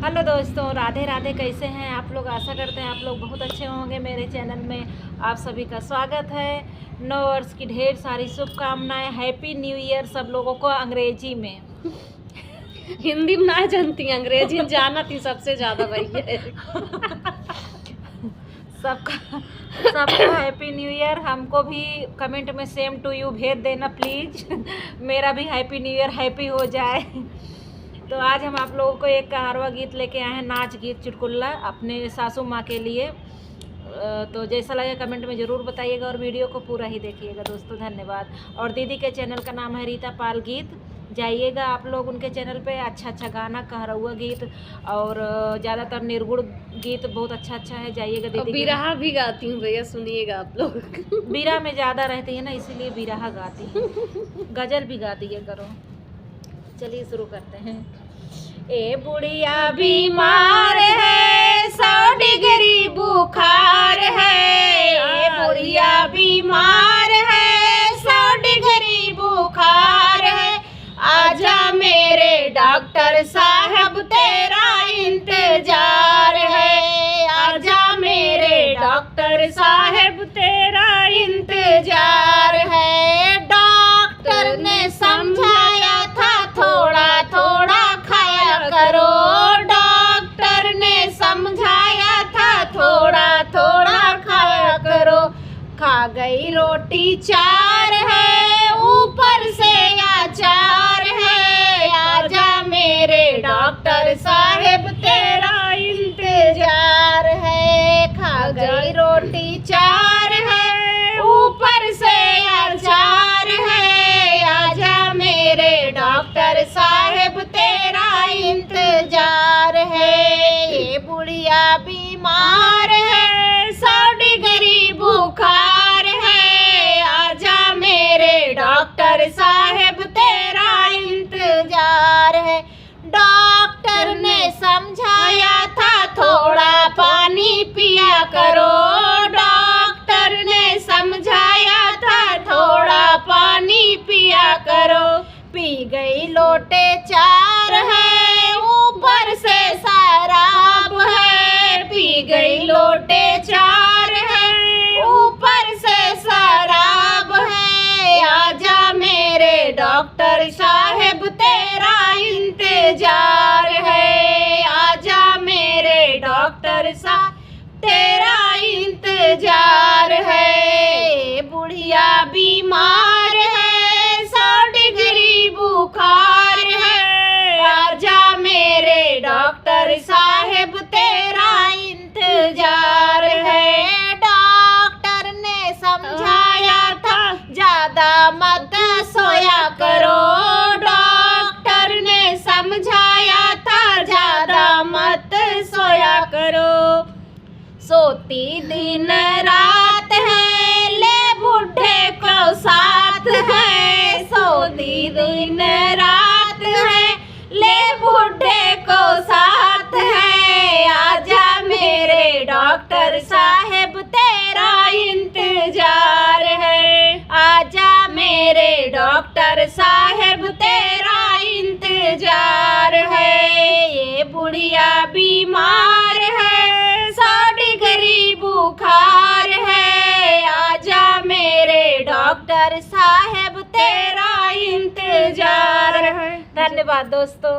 Hello दोस्तों, राधे राधे। कैसे हैं आप लोग? आशा करते हैं आप लोग बहुत अच्छे होंगे। मेरे चैनल में आप सभी का स्वागत है। नव वर्ष की ढेर सारी शुभकामनाएं। हैप्पी न्यू ईयर सब लोगों को। अंग्रेजी में हिंदी में ना जानती, अंग्रेजी में जाना थी सबसे ज़्यादा भैया। सबको हैप्पी न्यू ईयर। हमको भी कमेंट में सेम टू यू भेज देना प्लीज़। मेरा भी हैप्पी न्यू ईयर हैप्पी हो जाए। तो आज हम आप लोगों को एक कहारवा गीत लेके आए हैं, नाच गीत चुटकुल्ला, अपने सासू माँ के लिए। तो जैसा लगे कमेंट में ज़रूर बताइएगा और वीडियो को पूरा ही देखिएगा दोस्तों। धन्यवाद। और दीदी के चैनल का नाम है रीता पाल गीत। जाइएगा आप लोग उनके चैनल पे। अच्छा गाना, कहरवा गीत और ज़्यादातर निर्गुण गीत बहुत अच्छा है। जाइएगा दीदी। बिरहा भी गाती हूँ भैया, सुनिएगा आप लोग। बिरहा में ज़्यादा रहती है ना, इसीलिए बिरहा गाती है। गजल भी गा दिया करो। चलिए शुरू करते हैं। ए बुढ़िया बीमार है, 100 डिग्री बुखार है। ए बुढ़िया बीमार है, 100 डिग्री बुखार है। आजा मेरे डॉक्टर साहब, तेरा इंतजार है। आजा मेरे डॉक्टर साहब, तेरा इंतजार है। डॉक्टर ने समझाया था थोड़ा थोड़ा खाया करो। डॉक्टर ने समझाया था थोड़ा थोड़ा खाया करो। खा गई रोटी 4 है, ऊपर से अचार है। आजा मेरे डॉक्टर साहब, तेरा इंतजार है। खा गई रोटी 4 है, ऊपर से अचार है। आजा मेरे डॉक्टर साहब, तेरा इंतजार है। ये बुढ़िया बीमार है, 100 डिग्री बुखार है। आजा मेरे डॉक्टर साहब, तेरा इंतजार है। डॉक्टर ने समझाया था थोड़ा पानी पिया करो। डॉक्टर ने समझाया था थोड़ा पानी पिया करो। पी गई लोटे 4 है, ऊपर से शराब है। पी गई लोटे 4 है, ऊपर से शराब है। आजा मेरे डॉक्टर साहब, तेरा इंतजार है। आजा मेरे डॉक्टर साहब, तेरा इंतजार है। बुढ़िया बीमार है, 100 डिग्री बुखार है। आजा मेरे डॉक्टर साहब, तेरा इंतजार है। डॉक्टर ने समझाया था ज्यादा मत सोया करो। डॉक्टर ने समझाया था ज्यादा मत सोया करो। सोती दिन रात है, ले बुढ़े को साथ है। सोती दिन रात है, ले बुढ़े को साथ है। आजा मेरे डॉक्टर साहब, तेरा इंतजार है। आजा मेरे डॉक्टर साहब, तेरा इंतजार है। ये बुढ़िया बीमार है, 100 डिग्री बुखार है। आजा मेरे डॉक्टर साहब, तेरा इंतजार है। धन्यवाद दोस्तों।